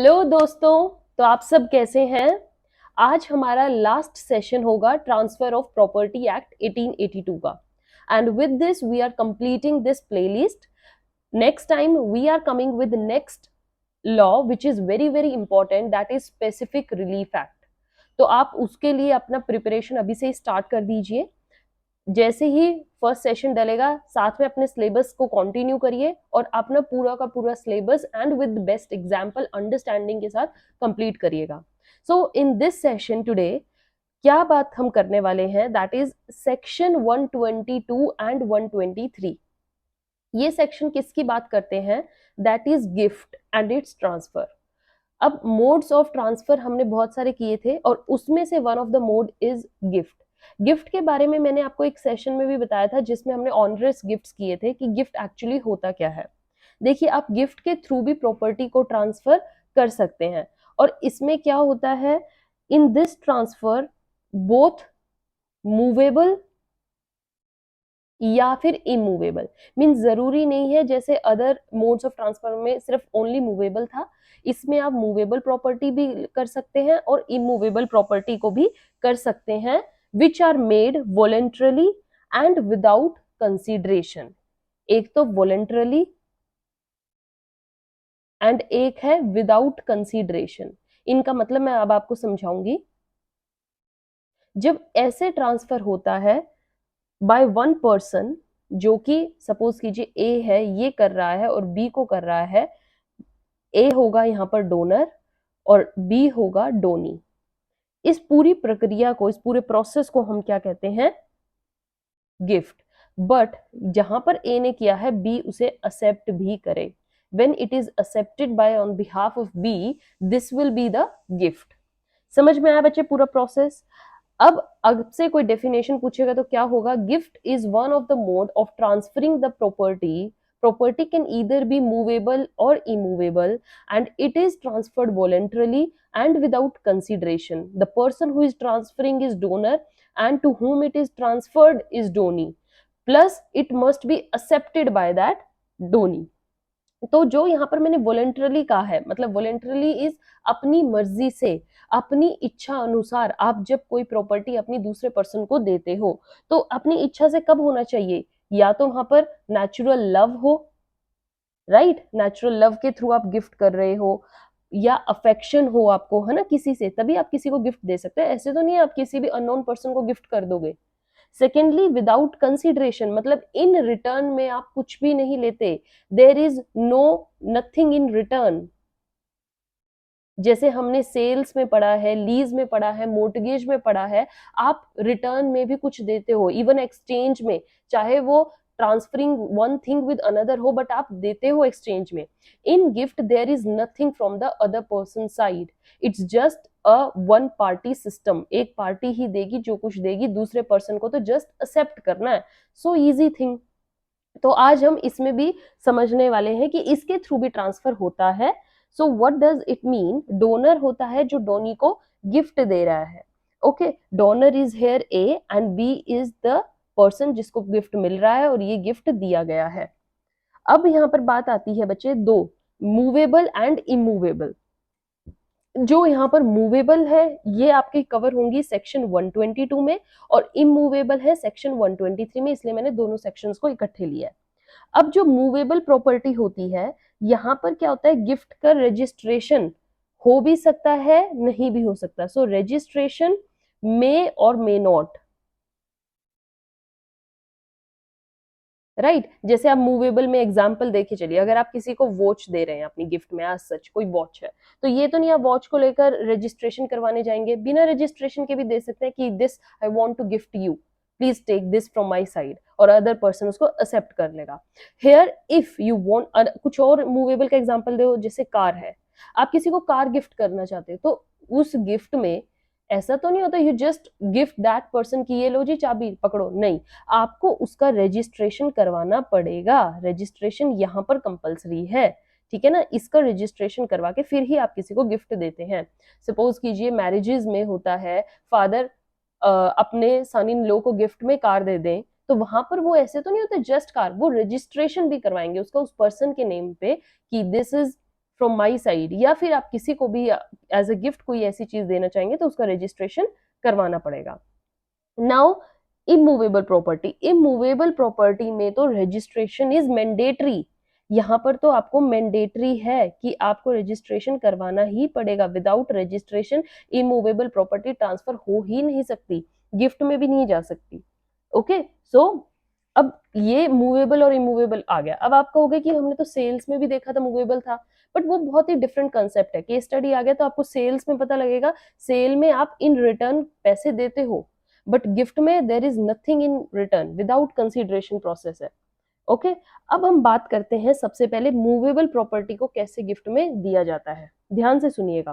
Hello दोस्तों, तो आप सब कैसे हैं? आज हमारा लास्ट सेशन होगा ट्रांसफर ऑफ प्रॉपर्टी एक्ट 1882 का। And with this we are completing this playlist. Next time we are coming with next law which is very very important, that is specific relief act. तो आप उसके लिए अपना preparation अभी से ही start कर दीजिए. जैसे ही फर्स्ट सेशन डलेगा साथ में अपने सिलेबस को कंटिन्यू करिए और अपना पूरा का पूरा syllabus and with best example understanding के साथ कंप्लीट करिएगा. सो इन दिस सेशन टुडे क्या बात हम करने वाले हैं, दैट इज सेक्शन 122 एंड 123. ये सेक्शन किसकी बात करते हैं? That is gift and it's transfer. अब मोड्स ऑफ ट्रांसफर हमने बहुत सारे किए थे और उसमें से one of the mode is gift. Gift के बारे में मैंने आपको एक सेशन में भी बताया था जिसमें हमने ऑनरस गिफ्ट्स किए थे कि गिफ्ट एक्चुअली होता क्या है. देखिए, आप गिफ्ट के थ्रू भी प्रॉपर्टी को ट्रांसफर कर सकते हैं. और इसमें क्या होता है, in this transfer both movable या फिर इमूवेबल. मीन जरूरी नहीं है जैसे अदर मोड्स ऑफ ट्रांसफर में सिर्फ ओनली मूवेबल था, इसमें आप मूवेबल प्रॉपर्टी भी कर सकते हैं और इमूवेबल प्रॉपर्टी को भी कर सकते हैं, which are made voluntarily and without consideration. एक तो वॉलेंटरली एंड एक है विदाउट कंसिडरेशन. इनका मतलब मैं अब आपको समझाऊंगी. जब ऐसे ट्रांसफर होता है बाय वन पर्सन, जो कि सपोज कीजिए ए है, ये कर रहा है और बी को कर रहा है. ए होगा यहाँ पर डोनर और बी होगा डोनी. इस पूरी प्रक्रिया को, इस पूरे प्रोसेस को हम क्या कहते हैं? गिफ्ट. बट जहां पर ए ने किया है बी उसे एक्सेप्ट भी करे. When it is accepted by on behalf of B, this will be the gift. समझ में आया बच्चे पूरा प्रोसेस? अब से कोई डेफिनेशन पूछेगा तो क्या होगा? Gift is one of the mode of transferring the property. Property can either be movable or immovable, and it is transferred voluntarily and without consideration. The person who is transferring is donor, and to whom it is transferred is donee. Plus, it must be accepted by that donee. तो जो यहाँ पर मैंने voluntarily कहा है, मतलब voluntarily is अपनी मर्जी से, अपनी इच्छा अनुसार आप जब कोई प्रॉपर्टी अपनी दूसरे पर्सन को देते हो तो अपनी इच्छा से कब होना चाहिए? या तो वहां पर नेचुरल लव हो, राइट, नेचुरल लव के थ्रू आप गिफ्ट कर रहे हो, या अफेक्शन हो आपको, है ना, किसी से, तभी आप किसी को गिफ्ट दे सकते हैं. ऐसे तो नहीं आप किसी भी अननोन पर्सन को गिफ्ट कर दोगे. सेकेंडली, विदाउट कंसिडरेशन, मतलब इन रिटर्न में आप कुछ भी नहीं लेते. There is no nothing in return. जैसे हमने सेल्स में पढ़ा है, लीज में पढ़ा है, मोर्टगेज में पढ़ा है, आप रिटर्न में भी कुछ देते हो, इवन एक्सचेंज में, चाहे वो transferring one thing with another हो, बट आप देते हो एक्सचेंज में. In gift there is nothing from the other person side. It's just a one party system. एक पार्टी ही देगी जो कुछ देगी, दूसरे पर्सन को तो जस्ट एक्सेप्ट करना है. So easy thing. तो आज हम इसमें भी समझने वाले हैं कि इसके थ्रू भी ट्रांसफर होता है. So what does it mean? Donor होता है जो डोनी को गिफ्ट दे रहा है. Okay, donor is here A and B is the person जिसको गिफ्ट मिल रहा है और ये गिफ्ट दिया गया है. अब यहाँ पर बात आती है बच्चे दो, मूवेबल एंड इमूवेबल. जो यहाँ पर मूवेबल है ये आपकी कवर होंगी सेक्शन 122 में, और इमूवेबल है सेक्शन 123 में, इसलिए मैंने दोनों सेक्शंस को इकट्ठे लिया है. अब जो मूवेबल प्रॉपर्टी होती है, यहाँ पर क्या होता है, गिफ्ट का रजिस्ट्रेशन हो भी सकता है, नहीं भी हो सकता. सो रजिस्ट्रेशन मे और मे नॉट, राइट. जैसे आप मूवेबल में एग्जांपल देखे चलिए, अगर आप किसी को वॉच दे रहे हैं अपनी गिफ्ट में, आज सच कोई वॉच है, तो ये तो नहीं आप वॉच को लेकर रजिस्ट्रेशन करवाने जाएंगे. बिना रजिस्ट्रेशन के भी दे सकते हैं कि this I want to gift you, please take this from my side, और अदर पर्सन उसको एक्सेप्ट कर लेगा. हेयर इफ यू वांट, कुछ और मूवेबल का एग्जांपल दो, जैसे कार है, आप किसी को कार गिफ्ट करना चाहते हो, तो उस गिफ्ट में ऐसा तो नहीं होता you just gift that person की ये लो जी चाबी पकड़ो, नहीं, आपको उसका रजिस्ट्रेशन करवाना पड़ेगा. रजिस्ट्रेशन यहाँ पर कंपलसरी है, ठीक है ना. इसका रजिस्ट्रेशन करवा के फिर ही आप किसी को गिफ्ट देते हैं. सपोज कीजिए मैरिजेस में होता है, फादर अपने सन इन लॉ को गिफ्ट में कार दे दें, तो वहां पर वो ऐसे तो नहीं होते जस्ट कार, वो रजिस्ट्रेशन भी करवाएंगे उसका, उस पर्सन के नेम पे, कि this is from my side, या फिर आप किसी को भी एज अ गिफ्ट कोई ऐसी चीज देना चाहेंगे तो उसका रजिस्ट्रेशन करवाना पड़ेगा। Now immovable property, immovable property में तो रजिस्ट्रेशन इज मैंडेटरी। यहाँ पर तो आपको मैंडेटरी है कि आपको रजिस्ट्रेशन करवाना ही पड़ेगा। Without registration immovable property transfer हो ही नहीं सकती, गिफ्ट में भी नहीं जा सकती। ओके सो अब ये मूवेबल और इमूवेबल आ गया। अब आप कहोगे कि हमने तो सेल्स में भी देखा था मूवेबल था, बट वो बहुत ही डिफरेंट कंसेप्ट है। केस स्टडी आ गया तो आपको सेल्स में पता लगेगा। सेल में आप इन रिटर्न पैसे देते हो, बट गिफ्ट में there is nothing in return, without consideration process है। ओके अब हम बात करते हैं सबसे पहले मूवेबल प्रॉपर्टी को कैसे गिफ्ट में दिया जाता है। ध्यान से सुनिएगा,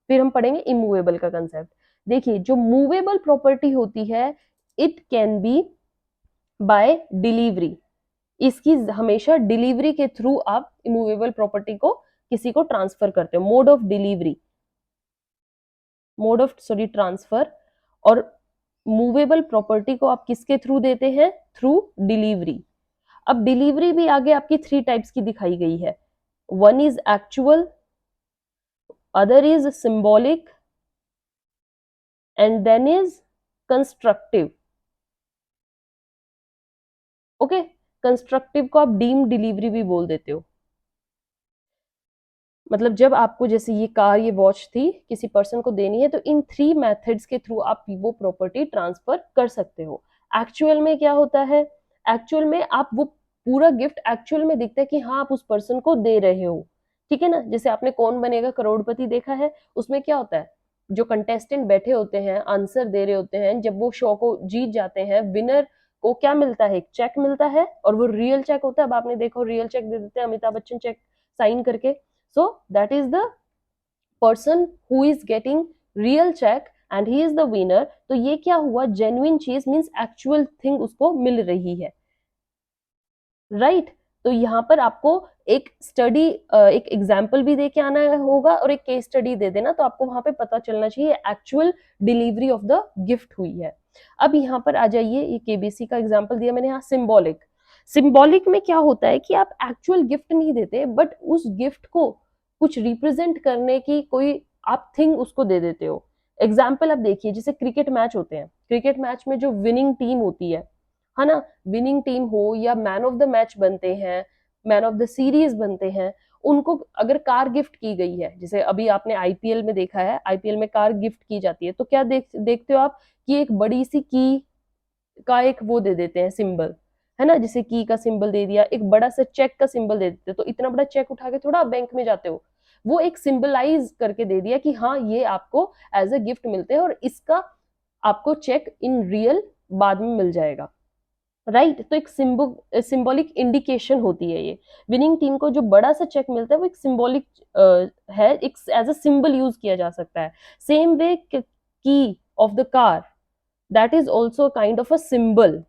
फिर हम पढ़ेंगे इमूवेबल का कंसेप्ट। देखिए जो मूवेबल प्रॉपर्टी होती है, it can be by delivery. इसकी हमेशा डिलीवरी के थ्रू आप इमूवेबल प्रॉपर्टी को किसी को ट्रांसफर करते हो। Mode of delivery, mode of sorry transfer. और मूवेबल प्रॉपर्टी को आप किसके थ्रू देते हैं? Through delivery. अब डिलीवरी भी आगे आपकी 3 टाइप्स की दिखाई गई है। One is actual, other is symbolic, and then is constructive. Okay constructive को आप डीम डिलीवरी भी बोल देते हो। मतलब जब आपको जैसे ये कार, ये वॉच थी, किसी पर्सन को देनी है, तो इन 3 मेथड्स के थ्रू आप वो प्रॉपर्टी ट्रांसफर कर सकते हो। एक्चुअल में क्या होता है? एक्चुअल में आप वो पूरा गिफ्ट एक्चुअल में दिखता है कि हाँ आप उस पर्सन को दे रहे हो, ठीक है ना। जैसे आपने कौन बनेगा करोड़पति देखा है, उसमें क्या होता है, जो कंटेस्टेंट बैठे होते हैं आंसर दे रहे होते हैं, जब वो शो को जीत जाते हैं, विनर को क्या मिलता है? एक चेक मिलता है, और वो रियल चेक होता है। अब आपने देखो रियल चेक दे देते हैं अमिताभ बच्चन चेक साइन करके। So that is the person who is getting real check and he is the winner। तो ये क्या हुआ? genuine चीज मीन्स एक्चुअल थिंग उसको मिल रही है, राइट right? तो यहाँ पर आपको एक स्टडी, एक एग्जाम्पल भी दे के आना होगा और एक केस स्टडी दे देना, तो आपको वहां पे पता चलना चाहिए actual delivery of the gift हुई है। अब यहाँ पर आ जाइए, ये केबीसी का एग्जाम्पल दिया मैंने यहाँ, सिंबॉलिक। सिंबॉलिक में क्या होता है कि आप एक्चुअल गिफ्ट नहीं देते, बट उस गिफ्ट को कुछ रिप्रेजेंट करने की कोई आप थिंग उसको दे देते हो। एग्जाम्पल आप देखिए, जैसे क्रिकेट मैच होते हैं, क्रिकेट मैच में जो विनिंग टीम होती है ना, विनिंग टीम हो या मैन ऑफ द मैच बनते हैं, मैन ऑफ द सीरीज बनते हैं, उनको अगर कार गिफ्ट की गई है, जैसे अभी आपने आईपीएल में देखा है, आईपीएल में कार गिफ्ट की जाती है, तो क्या देखते हो आप कि एक बड़ी सी की का एक वो दे देते हैं सिंबल, है ना। जैसे की का सिंबल दे दिया, एक बड़ा सा चेक का सिंबल दे देते, तो इतना बड़ा चेक उठा के थोड़ा आप बैंक में जाते हो, वो एक सिंबलाइज करके दे दिया कि हाँ ये आपको एज अ गिफ्ट मिलते हैं और इसका आपको चेक इन रियल बाद में मिल जाएगा, राइट। तो एक सिंबॉलिक इंडिकेशन होती है ये। विनिंग टीम को जो बड़ा सा चेक मिलता है वो एक सिंबॉलिक है, एक एज अ सिंबल यूज किया जा सकता है। Same way key of the car, that is also kind of a symbol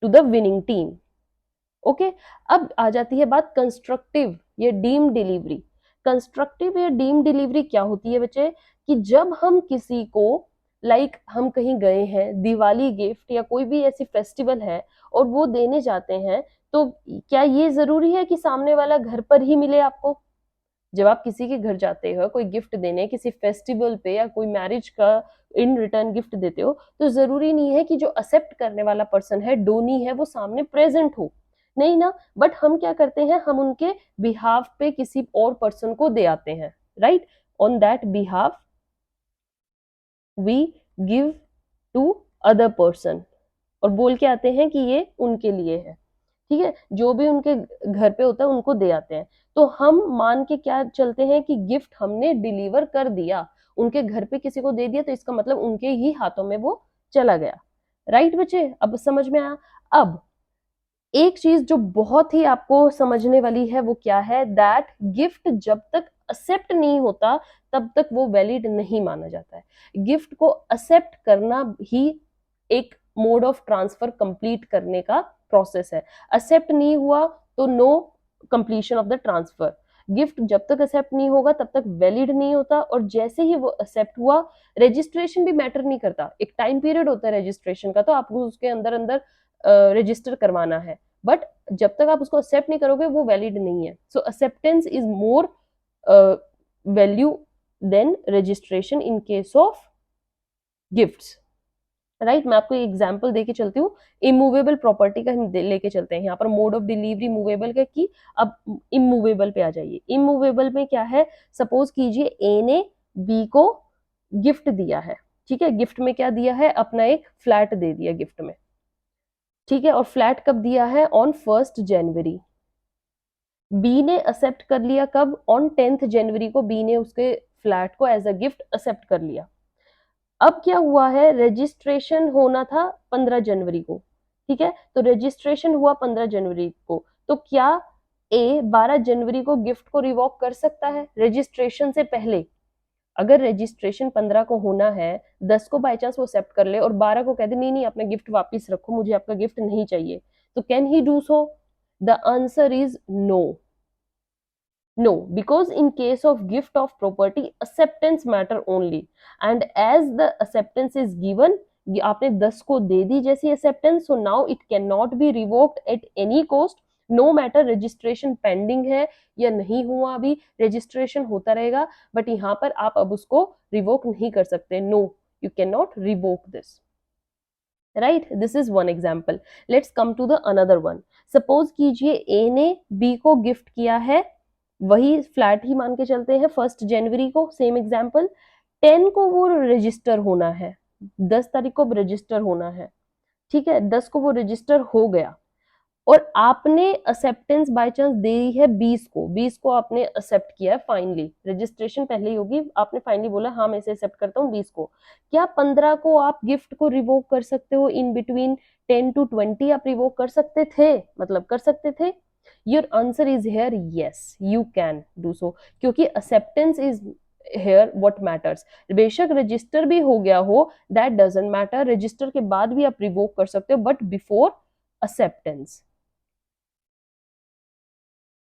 to the winning team. Okay अब आ जाती है बात कंस्ट्रक्टिव या डीम डिलीवरी। कंस्ट्रक्टिव या डीम डिलीवरी क्या होती है बच्चे? कि जब हम किसी को हम कहीं गए हैं, दिवाली गिफ्ट या कोई भी ऐसी फेस्टिवल है और वो देने जाते हैं, तो क्या ये जरूरी है कि सामने वाला घर पर ही मिले आपको? जब आप किसी के घर जाते हो कोई गिफ्ट देने, किसी फेस्टिवल पे या कोई मैरिज का इन रिटर्न गिफ्ट देते हो, तो जरूरी नहीं है कि जो एक्सेप्ट करने वाला पर्सन है, डोनी है, वो सामने प्रेजेंट हो, नहीं ना। बट हम क्या करते हैं, हम उनके बिहाफ पे किसी और पर्सन को दे आते हैं, right. On that behalf we give to other person, और बोल के आते हैं कि ये उनके लिए है, ठीक है। जो भी उनके घर पे होता है उनको दे आते हैं। तो हम मान के क्या चलते हैं कि गिफ्ट हमने डिलीवर कर दिया, उनके घर पे किसी को दे दिया, तो इसका मतलब उनके ही हाथों में वो चला गया, राइट बच्चे। अब समझ में आया। अब एक चीज जो बहुत ही आपको समझने वाली है वो क्या है, दैट गिफ्ट जब तक एक्सेप्ट नहीं होता तब तक वो वैलिड नहीं माना जाता है। गिफ्ट को एक्सेप्ट करना ही एक मोड ऑफ ट्रांसफर कंप्लीट करने का प्रोसेस है। एक्सेप्ट नहीं हुआ तो no completion of the transfer. Gift जब तक एक्सेप्ट नहीं होगा तब तक वैलिड नहीं होता, और जैसे ही वो एक्सेप्ट हुआ, रजिस्ट्रेशन भी मैटर नहीं करता, एक टाइम पीरियड होता है रजिस्ट्रेशन का, तो आपको उसके अंदर अंदर रजिस्टर करवाना है, बट जब तक आप उसको एक्सेप्ट नहीं करोगे वो वैलिड नहीं है। So acceptance is more value than registration in case of gifts, right. मैं आपको एग्जांपल देके चलती हूँ, इमूवेबल प्रॉपर्टी का हम लेके चलते हैं। यहाँ पर मोड ऑफ डिलीवरी मूवेबल का की, अब इमूवेबल पे आ जाइए। इमूवेबल में क्या है, सपोज कीजिए ए ने बी को गिफ्ट दिया है, ठीक है। गिफ्ट में क्या दिया है, अपना एक फ्लैट दे दिया गिफ्ट में, ठीक है। और फ्लैट कब दिया है, ऑन 1 जनवरी। बी ने एक्सेप्ट कर लिया कब, ऑन 10 जनवरी को बी ने उसके फ्लैट को एज अ गिफ्ट एक्सेप्ट कर लिया। अब क्या हुआ है, रजिस्ट्रेशन होना था 15 जनवरी को, ठीक है। तो रजिस्ट्रेशन हुआ 15 जनवरी को, तो क्या ए 12 जनवरी को गिफ्ट को रिवॉक कर सकता है रजिस्ट्रेशन से पहले? अगर रजिस्ट्रेशन 15 को होना है, 10 को बाय चांस वो एक्सेप्ट कर ले और 12 को कह दे नहीं नहीं अपना गिफ्ट वापस रखो, मुझे आपका गिफ्ट नहीं चाहिए, तो can he do so? The answer is no. No, because in case of gift of property, acceptance matter only, and as the acceptance is given, आपने 10 को दे दी जैसी acceptance, so now it cannot be revoked at any cost, no matter registration pending है या नहीं हुआ, अभी registration होता रहेगा, but यहाँ पर आप अब उसको revoke नहीं कर सकते। No, you cannot revoke this, right? This is one example. Let's come to the another one. Suppose कीजिए A ने B को गिफ्ट किया है, वही फ्लैट ही मान के चलते हैं, 1 जनवरी को, सेम एग्जाम्पल। 10 को वो रजिस्टर होना है, 10 तारीख को रजिस्टर होना है, ठीक है। 10 को वो रजिस्टर हो गया और आपने एक्सेप्टेंस बाय चांस दे दी है 20 को, 20 को आपने एक्सेप्ट किया है फाइनली, रजिस्ट्रेशन पहले ही होगी, आपने फाइनली बोला हाँ मैं इसे एक्सेप्ट करता हूँ 20 को। क्या 15 को आप गिफ्ट को रिवोक कर सकते हो? इन बिटवीन 10 to 20 आप रिवोक कर सकते थे, मतलब कर सकते थे। Your answer is here, yes, you can do so, क्योंकि acceptance is here what matters। बेशक रजिस्टर भी हो गया हो, that doesn't matter, रजिस्टर के बाद भी आप रिवोक कर सकते हो, but before acceptance।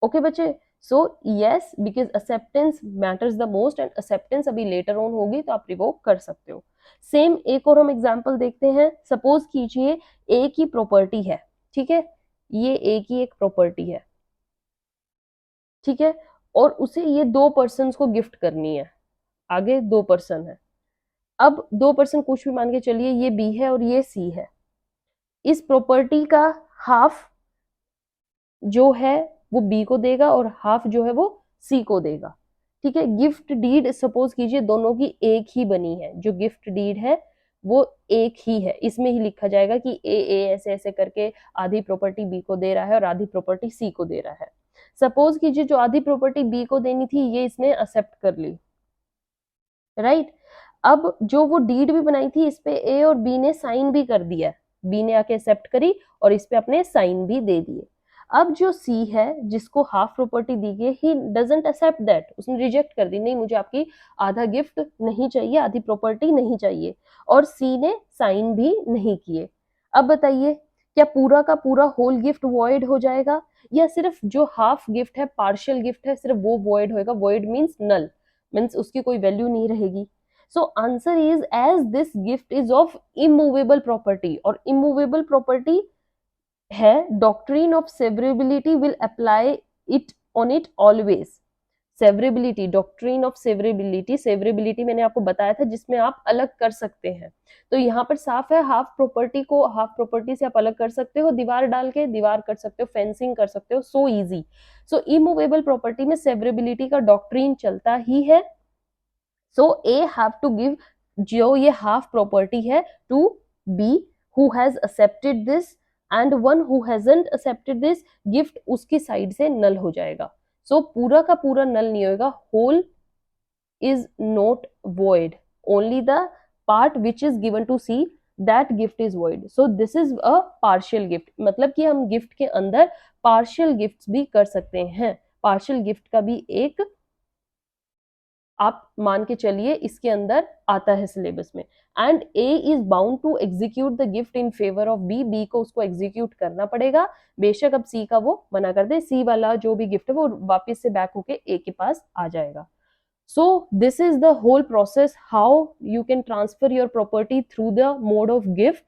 ओके बच्चे, so yes, because acceptance matters the most, and acceptance अभी लेटर ऑन होगी तो आप रिवोक कर सकते हो। सेम एक और हम एग्जांपल देखते हैं। सपोज कीजिए ए की प्रॉपर्टी है, ठीक है, ये ए की एक प्रॉपर्टी है, ठीक है, और उसे ये 2 पर्सन को गिफ्ट करनी है। आगे 2 पर्सन है, अब 2 पर्सन कुछ भी मान के चलिए, ये बी है और ये सी है। इस प्रॉपर्टी का हाफ जो है वो बी को देगा और हाफ जो है वो सी को देगा, ठीक है। गिफ्ट डीड सपोज कीजिए दोनों की एक ही बनी है, जो गिफ्ट डीड है वो एक ही है, इसमें ही लिखा जाएगा कि ए ऐसे ऐसे करके आधी प्रॉपर्टी बी को दे रहा है और आधी प्रॉपर्टी सी को दे रहा है। सपोज कीजिए जो आधी प्रॉपर्टी बी को देनी थी ये इसने एक्सेप्ट कर ली, राइट। अब जो वो डीड भी बनाई थी इस पे ए और बी ने साइन भी कर दिया, बी ने आके एक्सेप्ट करी और इस पे अपने साइन भी दे दिए। अब जो सी है जिसको हाफ प्रॉपर्टी दी गई, ही डजंट एक्सेप्ट दैट, उसने रिजेक्ट कर दी, नहीं मुझे आपकी आधा गिफ्ट नहीं चाहिए, आधी प्रॉपर्टी नहीं चाहिए, और सी ने साइन भी नहीं किए। अब बताइए क्या पूरा का पूरा होल गिफ्ट वॉइड हो जाएगा, या सिर्फ जो हाफ गिफ्ट है, पार्शियल गिफ्ट है, सिर्फ वो वॉइड होएगा? वॉइड मीन्स नल, मीन्स उसकी कोई वैल्यू नहीं रहेगी। So answer is as this gift is of immovable property, और इमूवेबल प्रॉपर्टी है, doctrine of severability will apply it on it always. Severability, doctrine of severability, severability मैंने आपको बताया था जिसमें आप अलग कर सकते हैं, तो यहाँ पर साफ है हाफ प्रॉपर्टी को हाफ प्रॉपर्टी से आप अलग कर सकते हो, दीवार डाल के दीवार कर सकते हो, फेंसिंग कर सकते हो, so easy. So immovable property में सेवरेबिलिटी का डॉक्ट्रिन चलता ही है। So A have to give जो ये हाफ प्रॉपर्टी है to B who has accepted this, and one who hasn't accepted this, gift उसकी साइड से नल हो जाएगा। सो पूरा का पूरा नल नहीं होगा, whole is not void, only the part which is given to C, that gift is void। so this is a partial gift, मतलब कि हम गिफ्ट के अंदर पार्शियल गिफ्ट्स भी कर सकते हैं। पार्शियल गिफ्ट का भी एक आप मान के चलिए इसके अंदर आता है सिलेबस में। And A is bound to execute the gift in favour of B, B को उसको एग्जीक्यूट करना पड़ेगा, बेशक अब सी का वो मना कर दे, सी वाला जो भी गिफ्ट है वो वापस से बैक होके ए के पास आ जाएगा। So this is the whole process how you can transfer your property through the mode of gift,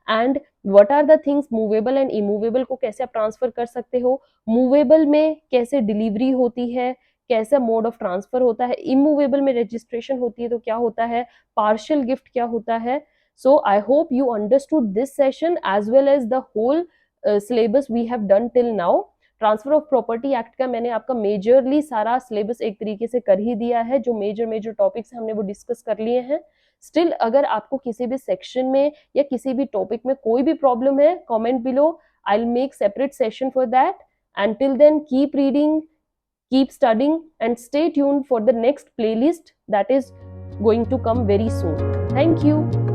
and what are the things movable and immovable को कैसे आप ट्रांसफर कर सकते हो, मूवेबल में कैसे डिलीवरी होती है, कैसा मोड ऑफ ट्रांसफर होता है, इमूवेबल में रजिस्ट्रेशन होती है तो क्या होता है, पार्शियल गिफ्ट क्या होता है. So I hope you understood this session as well as the whole syllabus we have done till now. Transfer of property act का मैंने आपका मेजरली सारा सिलेबस एक तरीके से कर ही दिया है. जो मेजर टॉपिक्स हमने वो डिस्कस कर लिए हैं. स्टिल अगर आपको किसी भी सेक्शन में या किसी भी टॉपिक में कोई भी प्रॉब्लम है, comment below. I will make separate session for that. And till then keep reading, keep studying, and stay tuned for the next playlist that is going to come very soon. Thank you.